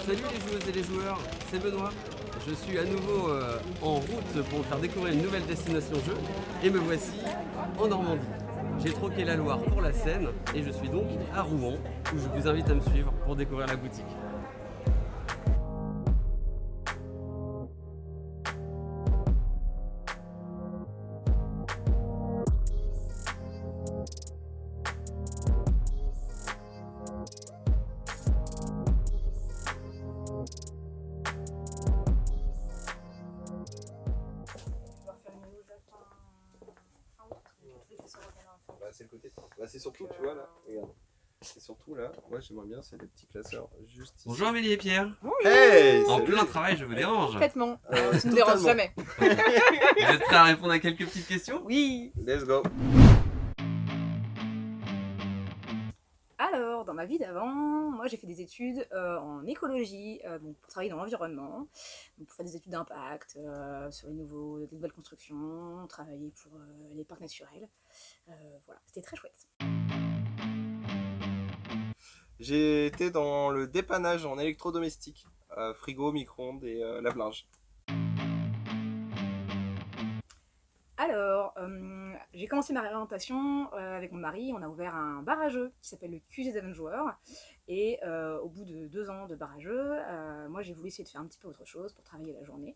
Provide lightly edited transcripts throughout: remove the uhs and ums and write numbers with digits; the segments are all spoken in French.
Salut les joueuses et les joueurs, c'est Benoît. Je suis à nouveau en route pour vous faire découvrir une nouvelle destination jeu et me voici en Normandie. J'ai troqué la Loire pour la Seine et je suis donc à Rouen où je vous invite à me suivre pour découvrir la boutique. Bah, c'est le côté. Bah, c'est surtout, tu vois là, regarde. C'est surtout là, moi j'aimerais bien, c'est les petits classeurs juste ici. Bonjour Amélie et Pierre. Hey, En salut. plein travail, je vous dérange. Complètement. Euh, Ça ne me dérange totalement. jamais. Vous êtes prêts à répondre à quelques petites questions? Oui. Let's go. Alors, dans ma vie d'avant, moi j'ai fait des études en écologie, donc pour travailler dans l'environnement, donc pour faire des études d'impact sur les nouvelles constructions, travailler pour les parcs naturels. Voilà, c'était très chouette. J'ai été dans le dépannage en électrodomestique, frigo, micro-ondes et lave-linge. Alors, j'ai commencé ma réorientation avec mon mari, on a ouvert un bar à jeux qui s'appelle le QG des joueurs. Et au bout de 2 ans de bar à jeux, moi j'ai voulu essayer de faire un petit peu autre chose pour travailler la journée.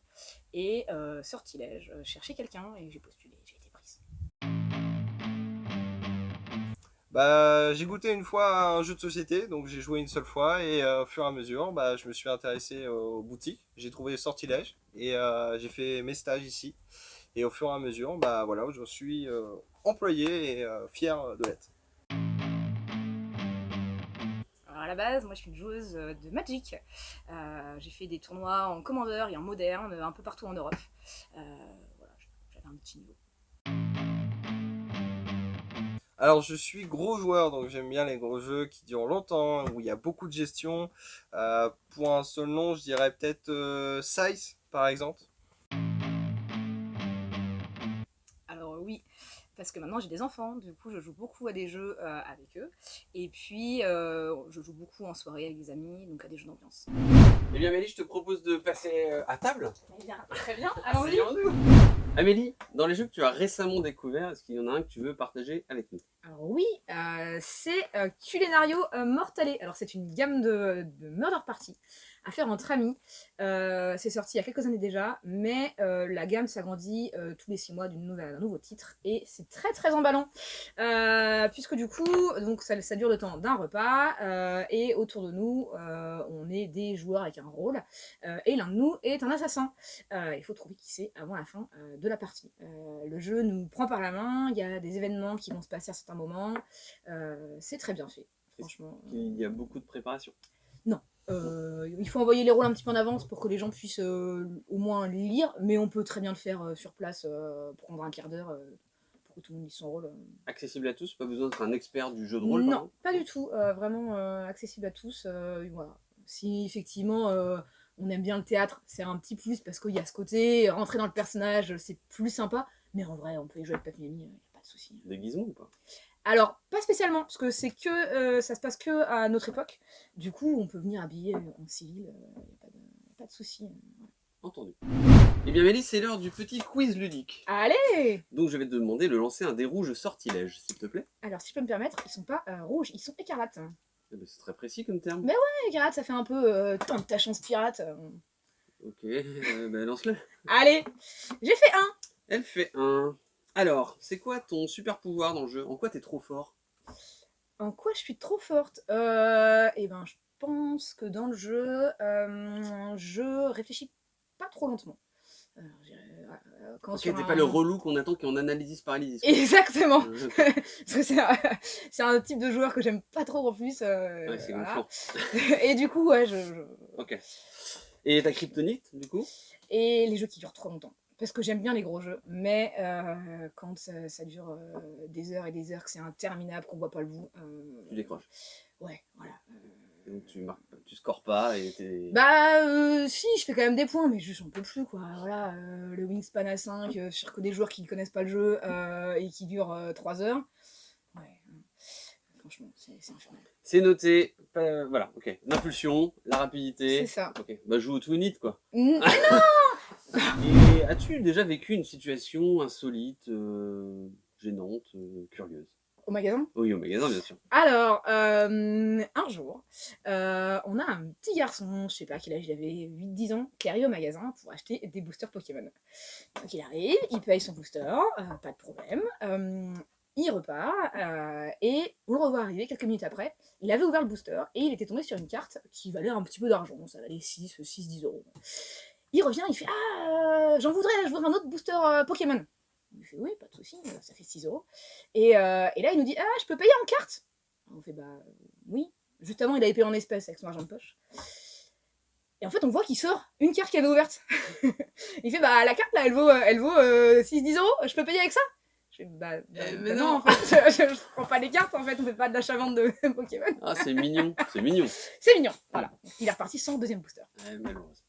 Et sortilège, chercher quelqu'un et j'ai postulé, j'ai été prise. Bah, j'ai goûté une fois à un jeu de société, donc j'ai joué une seule fois et au fur et à mesure, bah, je me suis intéressé aux boutiques. J'ai trouvé Sortilège et j'ai fait mes stages ici. Et au fur et à mesure, bah voilà, je suis employé et fier de l'être. Alors à la base, moi je suis une joueuse de Magic. J'ai fait des tournois en commandeur et en moderne, un peu partout en Europe. Voilà, j'avais un petit niveau. Alors je suis gros joueur, donc j'aime bien les gros jeux qui durent longtemps, où il y a beaucoup de gestion. Pour un seul nom, je dirais peut-être Size, par exemple. Alors oui, parce que maintenant j'ai des enfants, du coup je joue beaucoup à des jeux avec eux. Et puis je joue beaucoup en soirée avec des amis, donc à des jeux d'ambiance. Eh bien Amélie, je te propose de passer à table. Eh bien, très bien, allons-y. Asseyons-nous. Amélie, dans les jeux que tu as récemment découverts, est-ce qu'il y en a un que tu veux partager avec nous? Alors oui, c'est Culinario Mortale. Alors c'est une gamme de Murder Party à faire entre amis. C'est sorti il y a quelques années déjà, mais la gamme s'agrandit tous les 6 mois d'un nouveau titre et c'est très très emballant. Puisque du coup, donc ça dure le temps d'un repas et autour de nous, on est des joueurs avec un rôle et l'un de nous est un assassin. Il faut trouver qui c'est avant la fin de la partie. Le jeu nous prend par la main, il y a des événements qui vont se passer à certains moments. C'est très bien fait, franchement. Il y a beaucoup de préparation. Non. Il faut envoyer les rôles un petit peu en avance pour que les gens puissent au moins lire, mais on peut très bien le faire sur place, prendre un quart d'heure pour que tout le monde lise son rôle. Accessible à tous, pas besoin d'être un expert du jeu de rôle. Non, pas du tout. Vraiment accessible à tous. Voilà. Si effectivement on aime bien le théâtre, c'est un petit plus parce qu'il y a ce côté, rentrer dans le personnage, c'est plus sympa. Mais en vrai, on peut y jouer avec Papy Mimi, il n'y a pas de souci. Déguisement ou pas? Alors, pas spécialement, parce que c'est que ça se passe que à notre époque. Du coup, on peut venir habillé en civil, il n'y a pas de souci. Entendu. Eh bien Amélie, c'est l'heure du petit quiz ludique. Allez! Donc je vais te demander de lancer un dé rouge sortilège, s'il te plaît. Alors, si je peux me permettre, ils sont pas rouges, ils sont écarlates. Eh ben, c'est très précis comme terme. Mais écarlate, ça fait un peu tente ta chance pirate. Ok, ben lance-le. Allez! J'ai fait un! Elle fait un. Alors, c'est quoi ton super pouvoir dans le jeu? En quoi t'es trop fort? En quoi je suis trop forte? Eh ben, je pense que dans le jeu, je réfléchis pas trop lentement. Alors, quand Ok, sur t'es un- pas le relou qu'on attend qui est en analysis paralysis. Exactement! Ok. Parce que c'est un type de joueur que j'aime pas trop en plus. Ouais, c'est voilà. gonflant. Et du coup, ouais, Ok. Et ta kryptonite, du coup? Et les jeux qui durent trop longtemps. Parce que j'aime bien les gros jeux, mais quand ça dure des heures et des heures, que c'est interminable, qu'on voit pas le bout. Tu décroches. Ouais, voilà. Donc tu scores pas et t'es. Bah, si, je fais quand même des points, mais j'en peux plus, quoi. Voilà, le Wingspan à 5 sur que des joueurs qui connaissent pas le jeu et qui dure 3 heures. Ouais, franchement, c'est infernal. C'est noté. Voilà, ok. L'impulsion, la rapidité. C'est ça. Ok, bah joue au Twin It quoi. Mm. Et as-tu déjà vécu une situation insolite, gênante, curieuse? Au magasin. Oui, au magasin bien sûr. Alors, un jour, on a un petit garçon, je sais pas quel âge il avait, 8-10 ans, qui arrive au magasin pour acheter des boosters Pokémon. Donc il arrive, il paye son booster, pas de problème. Il repart, et on le revoit arriver quelques minutes après. Il avait ouvert le booster et il était tombé sur une carte qui valait un petit peu d'argent, ça valait 6-10 euros. Il revient, il fait « Ah, je voudrais un autre booster Pokémon !» Il fait « Oui, pas de souci, ça fait 6 euros. » Et là, il nous dit « Ah, je peux payer en carte ?» On fait « Bah oui. » Juste avant, il avait payé en espèces avec son argent de poche. Et en fait, on voit qu'il sort une carte qu'il avait ouverte. Il fait « Bah la carte, là, elle vaut 6-10 euros, je peux payer avec ça ?» Je fais « Bah non, en fait, je prends pas les cartes, en fait, on fait pas de l'achat-vente de Pokémon. » Ah, c'est mignon, c'est mignon. C'est mignon, voilà. Il est reparti sans deuxième booster. Malheureusement.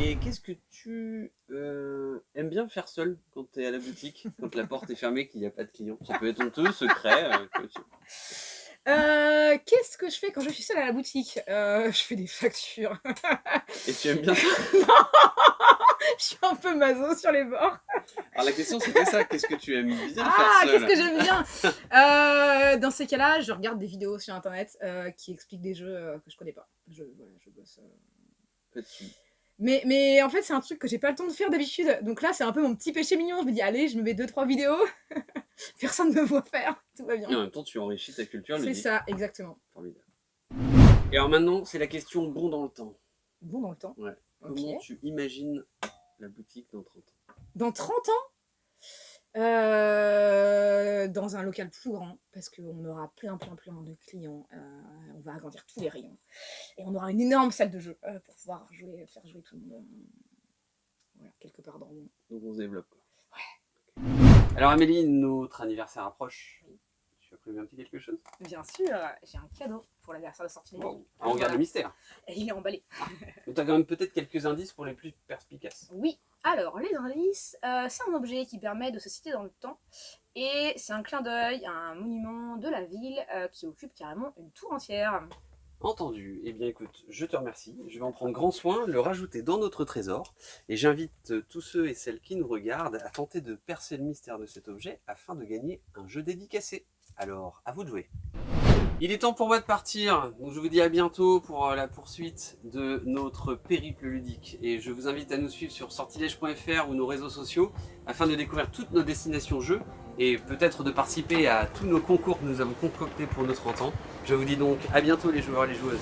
Et qu'est-ce que tu aimes bien faire seul quand tu es à la boutique, quand la porte est fermée, qu'il n'y a pas de clients? Ça peut être honteux, secret. Qu'est-ce que je fais quand je suis seule à la boutique? Je fais des factures. Et tu aimes bien ça? Non, je suis un peu maso sur les bords. Alors la question c'était ça, qu'est-ce que tu aimes bien faire seul? Qu'est-ce que j'aime bien? Dans ces cas-là, je regarde des vidéos sur internet qui expliquent des jeux que je connais pas. Je bosse. Mais en fait, c'est un truc que j'ai pas le temps de faire d'habitude. Donc là, c'est un peu mon petit péché mignon. Je me dis, allez, je me mets 2-3 vidéos. Personne ne me voit faire. Tout va bien. Et en même temps, tu enrichis ta culture. C'est ça, exactement. Formidable. Et alors maintenant, c'est la question bon dans le temps. Bon dans le temps? Ouais. Okay. Comment tu imagines la boutique dans 30 ans? Dans 30 ans? Dans un local plus grand, parce qu'on aura plein de clients, on va agrandir tous les rayons, et on aura une énorme salle de jeu pour pouvoir faire jouer tout le monde, voilà, quelque part dans le monde. Donc on se développe quoi. Ouais. Alors Amélie, notre anniversaire approche. Tu as prévu un petit quelque chose? Bien sûr, j'ai un cadeau pour l'anniversaire de sortie. Wow. On garde le mystère. Et il est emballé. Donc tu as quand même peut-être quelques indices pour les plus perspicaces. Oui. Alors, les indices, c'est un objet qui permet de se citer dans le temps, et c'est un clin d'œil à un monument de la ville qui occupe carrément une tour entière. Entendu. Eh bien écoute, je te remercie. Je vais en prendre grand soin, le rajouter dans notre trésor, et j'invite tous ceux et celles qui nous regardent à tenter de percer le mystère de cet objet afin de gagner un jeu dédicacé. Alors, à vous de jouer. Il est temps pour moi de partir, donc je vous dis à bientôt pour la poursuite de notre périple ludique. Et je vous invite à nous suivre sur sortilège.fr ou nos réseaux sociaux afin de découvrir toutes nos destinations jeux et peut-être de participer à tous nos concours que nous avons concoctés pour nos 30 ans. Je vous dis donc à bientôt les joueurs et les joueuses.